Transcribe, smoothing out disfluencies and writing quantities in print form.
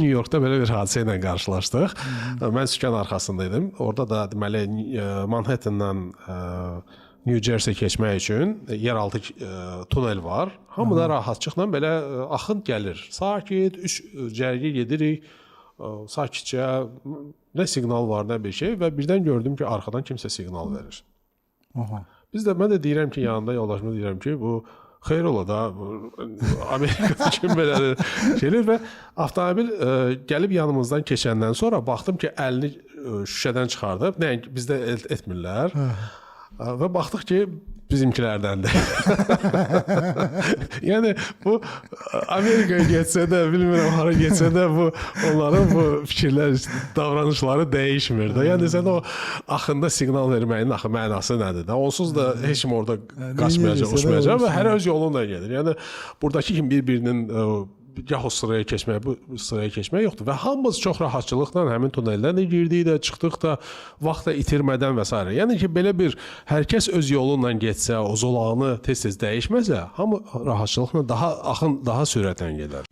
New Yorkda belə bir hadisə ilə qarşılaşdıq. Mən sükan arxasındaydım. Orada da deməli Manhattandan New Jersey keçmək üçün yeraltı tunel var. Hamıda rahatçılıqla belə axın gəlir. Sakit, üç cərgə gedirik. Sakitcə nə siqnal var, nə bir şey və birdən gördüm ki, arxadan kimsə siqnal verir. Aha. Mən də deyirəm ki, yanında yoldaşıma deyirəm ki, bu xeyr ola da, Amerikada kim belədir şeydir və avtomobil gəlib yanımızdan keçəndən sonra baxdım ki, əlini şüşədən çıxardıb, nəinki bizdə etmirlər və baxdıq ki, bizimkilərdəndir. Yəni bu Amerikaya getsə də, bilmirəm hara getsə də bu onların bu fikirlər, davranışları dəyişmir də. Yəni sən o axında siqnal verməyin axı mənası nədir də? Onsuz da heç kim orada qaçmayacaq, uçmayacaq və hər öz yolunla gedir. Yəni buradakı kim bir-birinin gah o sıraya keçmək, bu sıraya keçmək yoxdur və hamımız çox rahatçılıqla həmin tuneldən də girdik də, çıxdıq da, vaxt da itirmədən və s. Yəni ki, belə bir hər kəs öz yolunla getsə, o zolağını tez-tez dəyişməsə, hamı rahatçılıqla axın daha sürətlə gedər.